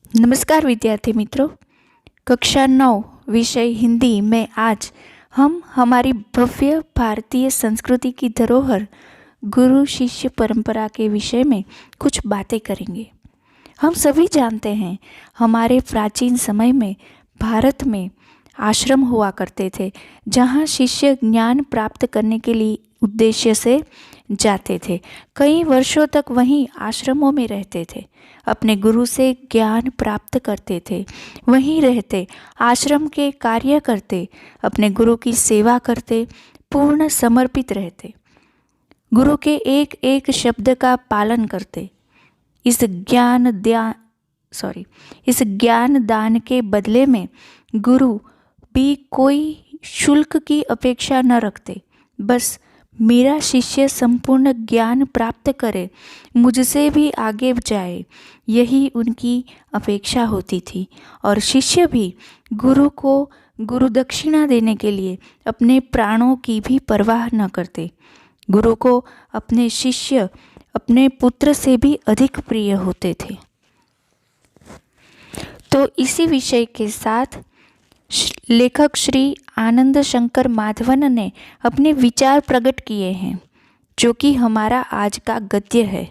नमस्कार विद्यार्थी मित्रों। कक्षा 9 विषय हिंदी में आज हम हमारी भव्य भारतीय संस्कृति की धरोहर गुरु शिष्य परंपरा के विषय में कुछ बातें करेंगे। हम सभी जानते हैं हमारे प्राचीन समय में भारत में आश्रम हुआ करते थे, जहाँ शिष्य ज्ञान प्राप्त करने के लिए उद्देश्य से जाते थे। कई वर्षों तक वहीं आश्रमों में रहते थे, अपने गुरु से ज्ञान प्राप्त करते थे, वहीं रहते, आश्रम के कार्य करते, अपने गुरु की सेवा करते, पूर्ण समर्पित रहते, गुरु के एक एक शब्द का पालन करते। इस ज्ञान दान के बदले में गुरु भी कोई शुल्क की अपेक्षा न रखते। बस मेरा शिष्य संपूर्ण ज्ञान प्राप्त करे, मुझसे भी आगे जाए, यही उनकी अपेक्षा होती थी। और शिष्य भी गुरु को गुरु दक्षिणा देने के लिए अपने प्राणों की भी परवाह न करते। गुरु को अपने शिष्य अपने पुत्र से भी अधिक प्रिय होते थे। तो इसी विषय के साथ लेखक श्री आनंद शंकर माधवन ने अपने विचार प्रकट किए हैं, जो कि हमारा आज का गद्य है।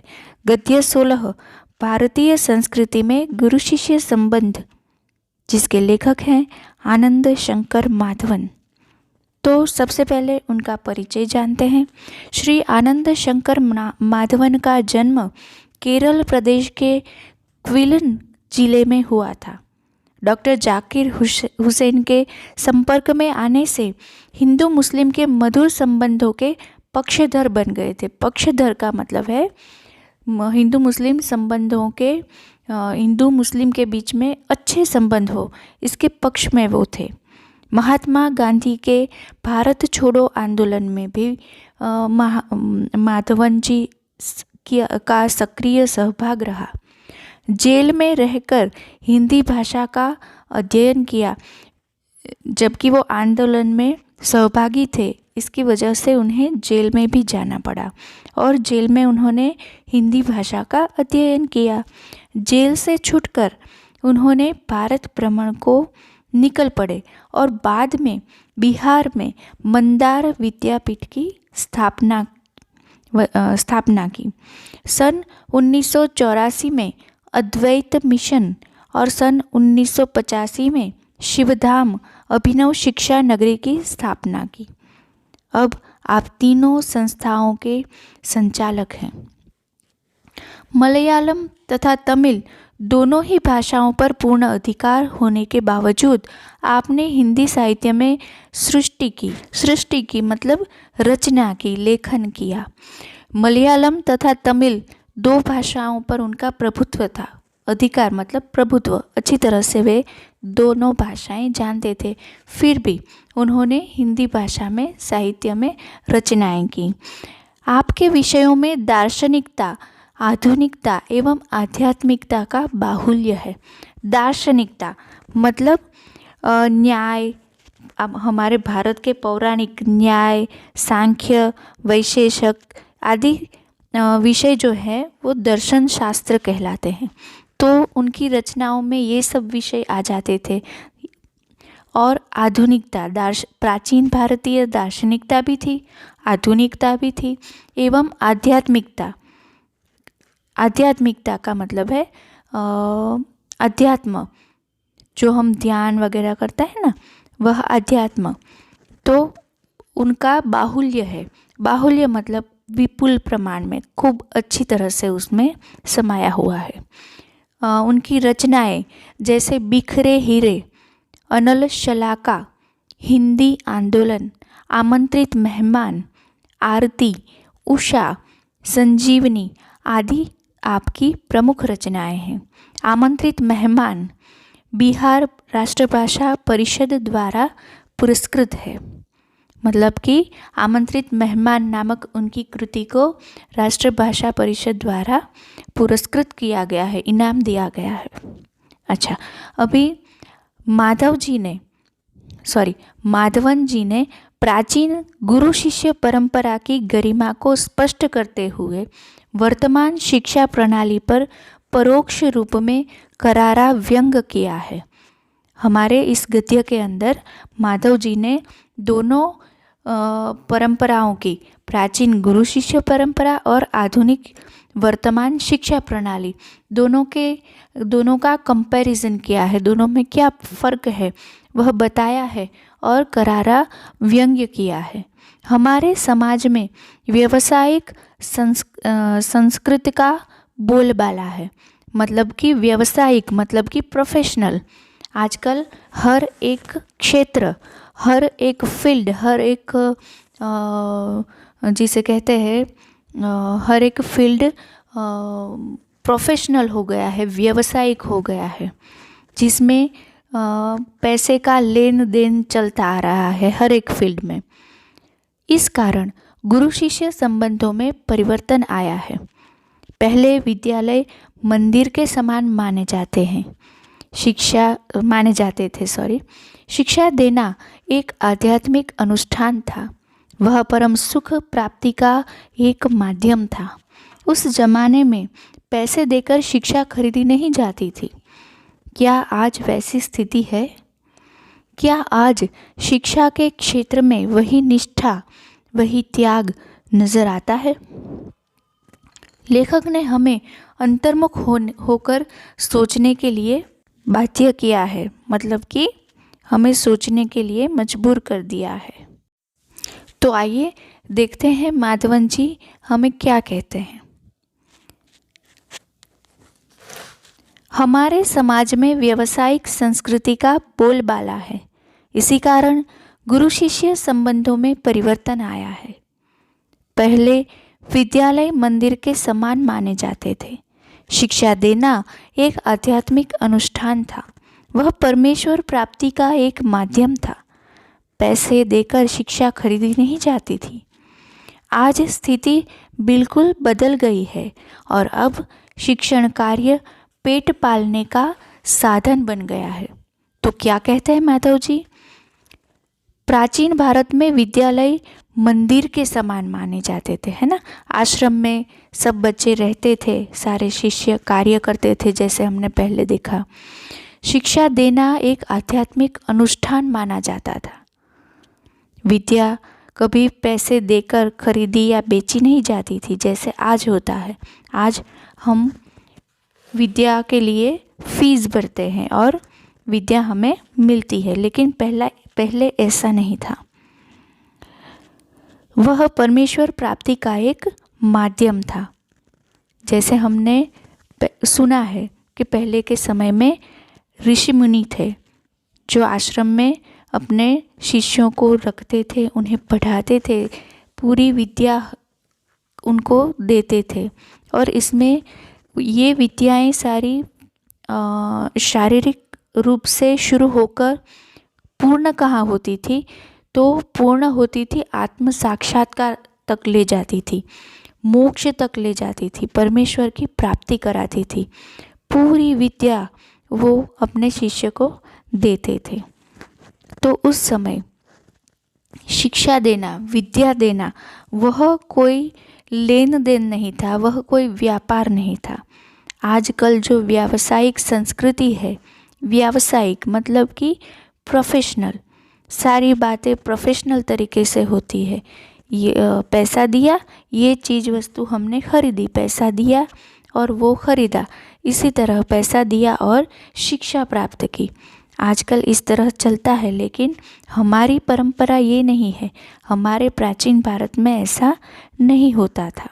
गद्य 16 भारतीय संस्कृति में गुरु शिष्य संबंध, जिसके लेखक हैं आनंद शंकर माधवन। तो सबसे पहले उनका परिचय जानते हैं। श्री आनंद शंकर माधवन का जन्म केरल प्रदेश के क्विलन जिले में हुआ था। डॉक्टर जाकिर हुसैन के संपर्क में आने से हिंदू मुस्लिम के मधुर संबंधों के पक्षधर बन गए थे। पक्षधर का मतलब है हिंदू मुस्लिम के बीच में अच्छे संबंध हो, इसके पक्ष में वो थे। महात्मा गांधी के भारत छोड़ो आंदोलन में भी माधवन जी का सक्रिय सहभाग रहा। जेल में रहकर हिंदी भाषा का अध्ययन किया, जबकि वो आंदोलन में सहभागी थे। इसकी वजह से उन्हें जेल में भी जाना पड़ा और जेल में उन्होंने हिंदी भाषा का अध्ययन किया। जेल से छूटकर उन्होंने भारत भ्रमण को निकल पड़े और बाद में बिहार में मंदार विद्यापीठ की स्थापना की। सन 1984 में अद्वैत मिशन और सन 1985 में शिवधाम अभिनव शिक्षा नगरी की स्थापना की। अब आप तीनों संस्थाओं के संचालक हैं। मलयालम तथा तमिल दोनों ही भाषाओं पर पूर्ण अधिकार होने के बावजूद आपने हिंदी साहित्य में सृष्टि की मतलब रचना की, लेखन किया। मलयालम तथा तमिल दो भाषाओं पर उनका प्रभुत्व था। अधिकार मतलब प्रभुत्व, अच्छी तरह से वे दोनों भाषाएं जानते थे। फिर भी उन्होंने हिंदी भाषा में साहित्य में रचनाएं की। आपके विषयों में दार्शनिकता, आधुनिकता एवं आध्यात्मिकता का बाहुल्य है। दार्शनिकता मतलब न्याय, अब हमारे भारत के पौराणिक न्याय, सांख्य, वैशेषिक आदि विषय जो है वो दर्शन शास्त्र कहलाते हैं। तो उनकी रचनाओं में ये सब विषय आ जाते थे। और आधुनिकता, प्राचीन भारतीय दार्शनिकता भी थी, आधुनिकता भी थी एवं आध्यात्मिकता का मतलब है अध्यात्म, जो हम ध्यान वगैरह करते हैं ना, वह अध्यात्म। तो उनका बाहुल्य है। बाहुल्य मतलब विपुल प्रमाण में, खूब अच्छी तरह से उसमें समाया हुआ है। उनकी रचनाएं जैसे बिखरे हीरे, अनल शलाका, हिंदी आंदोलन, आमंत्रित मेहमान, आरती, उषा, संजीवनी आदि आपकी प्रमुख रचनाएं हैं। आमंत्रित मेहमान बिहार राष्ट्रभाषा परिषद द्वारा पुरस्कृत है। मतलब कि आमंत्रित मेहमान नामक उनकी कृति को राष्ट्रभाषा परिषद द्वारा पुरस्कृत किया गया है, इनाम दिया गया है। अच्छा, अभी माधवन जी ने प्राचीन गुरु शिष्य परंपरा की गरिमा को स्पष्ट करते हुए वर्तमान शिक्षा प्रणाली पर परोक्ष रूप में करारा व्यंग किया है। हमारे इस गद्य के अंदर माधव जी ने दोनों परंपराओं की, प्राचीन गुरु शिष्य परंपरा और आधुनिक वर्तमान शिक्षा प्रणाली, दोनों का कंपैरिजन किया है, दोनों में क्या फ़र्क है वह बताया है और करारा व्यंग्य किया है। हमारे समाज में व्यवसायिक संस्कृति का बोलबाला है, मतलब कि व्यवसायिक मतलब कि प्रोफेशनल। आजकल हर एक क्षेत्र, हर एक फील्ड, हर एक जिसे कहते हैं हर एक फील्ड प्रोफेशनल हो गया है, व्यावसायिक हो गया है, जिसमें पैसे का लेन देन चलता आ रहा है हर एक फील्ड में। इस कारण गुरु शिष्य संबंधों में परिवर्तन आया है। पहले विद्यालय मंदिर के समान माने जाते थे। शिक्षा देना एक आध्यात्मिक अनुष्ठान था, वह परम सुख प्राप्ति का एक माध्यम था। उस जमाने में पैसे देकर शिक्षा खरीदी नहीं जाती थी। क्या आज वैसी स्थिति है? क्या आज शिक्षा के क्षेत्र में वही निष्ठा, वही त्याग नजर आता है? लेखक ने हमें अंतर्मुख होकर सोचने के लिए बाध्य किया है, मतलब कि हमें सोचने के लिए मजबूर कर दिया है। तो आइए देखते हैं माधवन जी हमें क्या कहते हैं। हमारे समाज में व्यावसायिक संस्कृति का बोलबाला है, इसी कारण गुरु शिष्य संबंधों में परिवर्तन आया है। पहले विद्यालय मंदिर के समान माने जाते थे। शिक्षा देना एक आध्यात्मिक अनुष्ठान था, वह परमेश्वर प्राप्ति का एक माध्यम था। पैसे देकर शिक्षा खरीदी नहीं जाती थी। आज स्थिति बिल्कुल बदल गई है और अब शिक्षण कार्य पेट पालने का साधन बन गया है। तो क्या कहते हैं माधव जी? प्राचीन भारत में विद्यालय मंदिर के समान माने जाते थे, है ना। आश्रम में सब बच्चे रहते थे, सारे शिष्य कार्य करते थे, जैसे हमने पहले देखा। शिक्षा देना एक आध्यात्मिक अनुष्ठान माना जाता था। विद्या कभी पैसे देकर खरीदी या बेची नहीं जाती थी, जैसे आज होता है। आज हम विद्या के लिए फीस भरते हैं और विद्या हमें मिलती है, लेकिन पहले ऐसा नहीं था। वह परमेश्वर प्राप्ति का एक माध्यम था। जैसे हमने सुना है कि पहले के समय में ऋषि मुनि थे जो आश्रम में अपने शिष्यों को रखते थे, उन्हें पढ़ाते थे, पूरी विद्या उनको देते थे। और इसमें ये विद्याएं सारी शारीरिक रूप से शुरू होकर पूर्ण कहाँ होती थी? तो पूर्ण होती थी आत्म साक्षात्कार तक ले जाती थी, मोक्ष तक ले जाती थी, परमेश्वर की प्राप्ति कराती थी। पूरी विद्या वो अपने शिष्य को देते थे। तो उस समय शिक्षा देना, विद्या देना, वह कोई लेन देन नहीं था, वह कोई व्यापार नहीं था। आजकल जो व्यावसायिक संस्कृति है, व्यावसायिक मतलब कि प्रोफेशनल, सारी बातें प्रोफेशनल तरीके से होती है। ये पैसा दिया, ये चीज़ वस्तु हमने खरीदी, पैसा दिया और वो खरीदा, इसी तरह पैसा दिया और शिक्षा प्राप्त की। आजकल इस तरह चलता है, लेकिन हमारी परंपरा ये नहीं है। हमारे प्राचीन भारत में ऐसा नहीं होता था।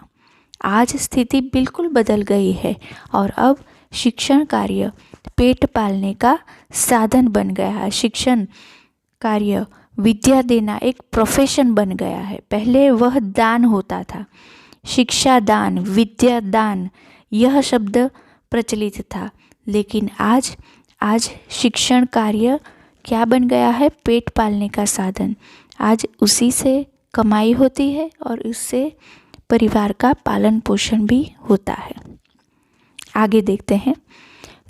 आज स्थिति बिल्कुल बदल गई है और अब शिक्षण कार्य पेट पालने का साधन बन गया है। शिक्षण कार्य, विद्या देना एक प्रोफेशन बन गया है। पहले वह दान होता था, शिक्षा दान, विद्या दान, यह शब्द प्रचलित था। लेकिन आज शिक्षण कार्य क्या बन गया है? पेट पालने का साधन। आज उसी से कमाई होती है और उससे परिवार का पालन पोषण भी होता है। आगे देखते हैं।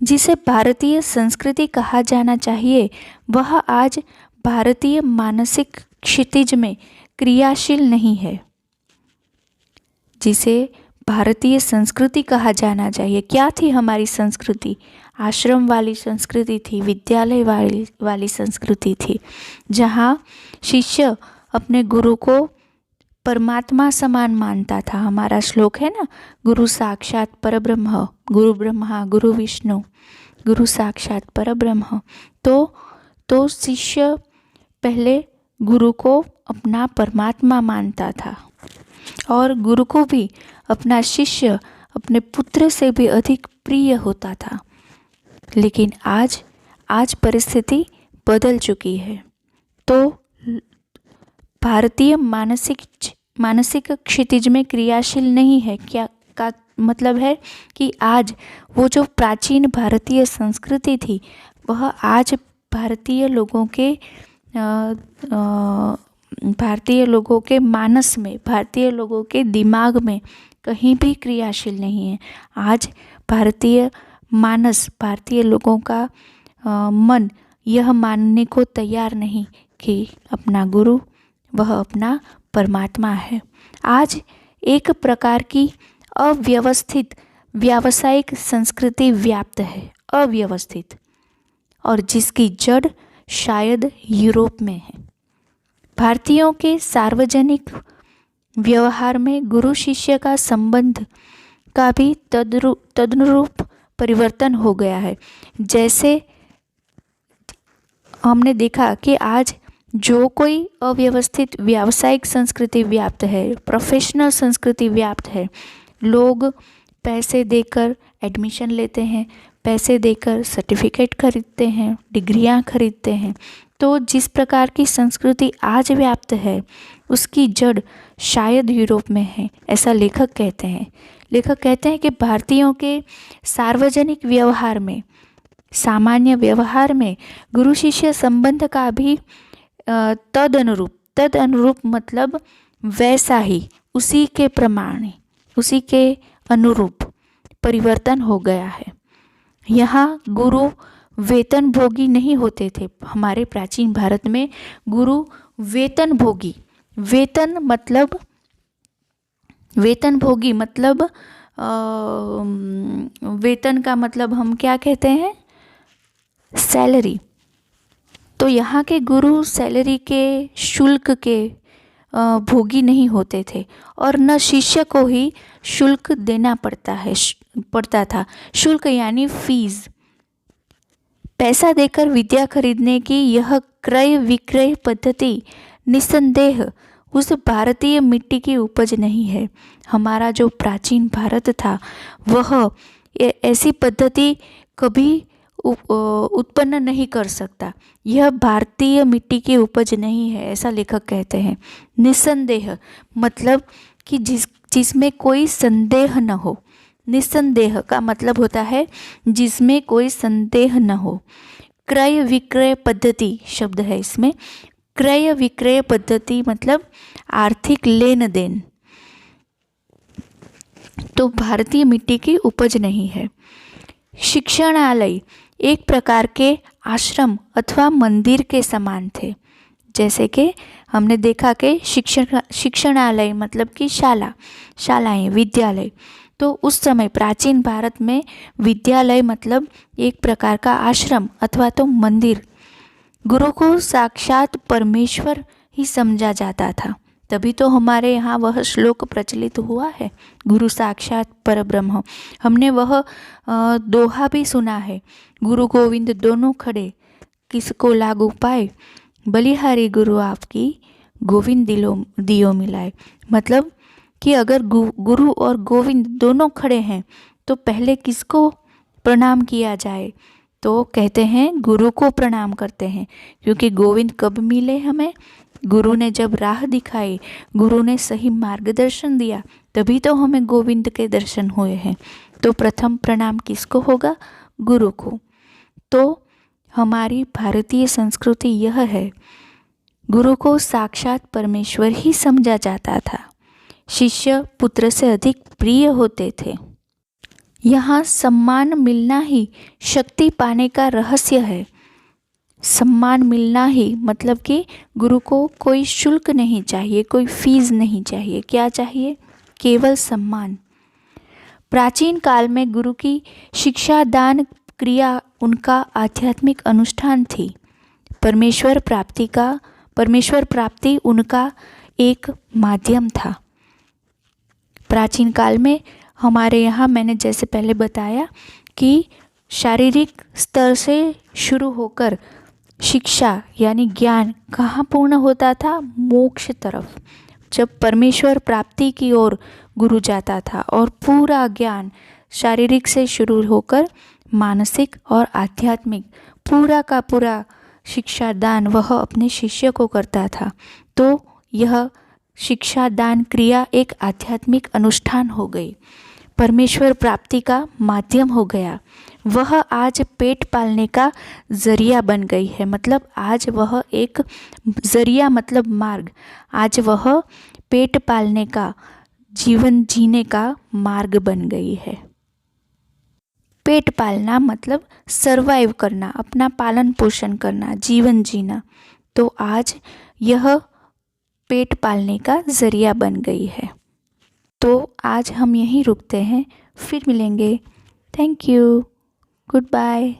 जिसे भारतीय संस्कृति कहा जाना चाहिए, वह आज भारतीय मानसिक क्षितिज में क्रियाशील नहीं है। जिसे भारतीय संस्कृति कहा जाना चाहिए। क्या थी हमारी संस्कृति? आश्रम वाली संस्कृति थी, विद्यालय वाली संस्कृति थी, जहाँ शिष्य अपने गुरु को परमात्मा समान मानता था। हमारा श्लोक है ना, गुरु साक्षात परब्रह्म, गुरु ब्रह्मा गुरु विष्णु गुरु साक्षात परब्रह्म। तो शिष्य पहले गुरु को अपना परमात्मा मानता था और गुरु को भी अपना शिष्य अपने पुत्र से भी अधिक प्रिय होता था। लेकिन आज परिस्थिति बदल चुकी है। तो भारतीय मानसिक क्षितिज में क्रियाशील नहीं है। क्या का मतलब है कि आज वो जो प्राचीन भारतीय संस्कृति थी वह आज भारतीय लोगों के मानस में, भारतीय लोगों के दिमाग में कहीं भी क्रियाशील नहीं है। आज भारतीय मानस, भारतीय लोगों का मन यह मानने को तैयार नहीं कि अपना गुरु वह अपना परमात्मा है। आज एक प्रकार की अव्यवस्थित व्यावसायिक संस्कृति व्याप्त है, अव्यवस्थित, और जिसकी जड़ शायद यूरोप में है। भारतीयों के सार्वजनिक व्यवहार में गुरु शिष्य का संबंध का भी तदनुरूप परिवर्तन हो गया है। जैसे हमने देखा कि आज जो कोई अव्यवस्थित व्यावसायिक संस्कृति व्याप्त है, प्रोफेशनल संस्कृति व्याप्त है, लोग पैसे देकर एडमिशन लेते हैं, पैसे देकर सर्टिफिकेट खरीदते हैं, डिग्रियां खरीदते हैं। तो जिस प्रकार की संस्कृति आज व्याप्त है उसकी जड़ शायद यूरोप में है, ऐसा लेखक कहते हैं। लेखक कहते हैं कि भारतीयों के सार्वजनिक व्यवहार में, सामान्य व्यवहार में गुरु शिष्य संबंध का भी तदनुरूप मतलब वैसा ही, उसी के प्रमाण, उसी के अनुरूप परिवर्तन हो गया है। यहाँ गुरु वेतन भोगी नहीं होते थे। हमारे प्राचीन भारत में गुरु वेतन भोगी, वेतन भोगी मतलब वेतन का मतलब हम क्या कहते हैं? सैलरी। तो यहाँ के गुरु सैलरी के, शुल्क के भोगी नहीं होते थे और न शिष्य को ही शुल्क देना पड़ता था। शुल्क यानी फीस। पैसा देकर विद्या खरीदने की यह क्रय विक्रय पद्धति निस्संदेह उस भारतीय मिट्टी की उपज नहीं है। हमारा जो प्राचीन भारत था वह ऐसी पद्धति कभी उत्पन्न नहीं कर सकता। यह भारतीय मिट्टी की उपज नहीं है, ऐसा लेखक कहते हैं। निस्संदेह मतलब कि जिसमें कोई संदेह न हो। निस्संदेह का मतलब होता है जिसमें कोई संदेह न हो। क्रय विक्रय पद्धति शब्द है इसमें। क्रय विक्रय पद्धति मतलब आर्थिक लेन देन। तो भारतीय मिट्टी की उपज नहीं है। शिक्षणालय एक प्रकार के आश्रम अथवा मंदिर के समान थे। जैसे कि हमने देखा कि शिक्षणालय मतलब कि शालाएं, विद्यालय। तो उस समय प्राचीन भारत में विद्यालय मतलब एक प्रकार का आश्रम अथवा तो मंदिर। गुरु को साक्षात परमेश्वर ही समझा जाता था। तभी तो हमारे यहाँ वह श्लोक प्रचलित हुआ है, गुरु साक्षात परब्रह्म। हमने वह दोहा भी सुना है, गुरु गोविंद दोनों खड़े किसको लागू पाए, बलिहारी गुरु आपकी गोविंद दियो मिलाए। मतलब कि अगर गुरु और गोविंद दोनों खड़े हैं तो पहले किसको प्रणाम किया जाए? तो कहते हैं गुरु को प्रणाम करते हैं, क्योंकि गोविंद कब मिले हमें? गुरु ने जब राह दिखाई, गुरु ने सही मार्गदर्शन दिया, तभी तो हमें गोविंद के दर्शन हुए हैं। तो प्रथम प्रणाम किसको होगा? गुरु को। तो हमारी भारतीय संस्कृति यह है, गुरु को साक्षात परमेश्वर ही समझा जाता था। शिष्य पुत्र से अधिक प्रिय होते थे। यहाँ सम्मान मिलना ही शक्ति पाने का रहस्य है। सम्मान मिलना ही मतलब कि गुरु को कोई शुल्क नहीं चाहिए, कोई फीस नहीं चाहिए। क्या चाहिए? केवल सम्मान। प्राचीन काल में गुरु की शिक्षा दान क्रिया उनका आध्यात्मिक अनुष्ठान थी। परमेश्वर प्राप्ति उनका एक माध्यम था। प्राचीन काल में हमारे यहाँ मैंने जैसे पहले बताया कि शारीरिक स्तर से शुरू होकर शिक्षा यानी ज्ञान कहाँ पूर्ण होता था? मोक्ष तरफ, जब परमेश्वर प्राप्ति की ओर गुरु जाता था और पूरा ज्ञान शारीरिक से शुरू होकर मानसिक और आध्यात्मिक पूरा का पूरा शिक्षा दान वह अपने शिष्य को करता था। तो यह शिक्षा दान क्रिया एक आध्यात्मिक अनुष्ठान हो गई, परमेश्वर प्राप्ति का माध्यम हो गया। वह आज पेट पालने का जरिया बन गई है, मतलब आज वह एक जरिया मतलब मार्ग, आज वह पेट पालने का, जीवन जीने का मार्ग बन गई है। पेट पालना मतलब सरवाइव करना, अपना पालन पोषण करना, जीवन जीना। तो आज यह पेट पालने का जरिया बन गई है। तो आज हम यहीं रुकते हैं, फिर मिलेंगे। Thank you, good bye.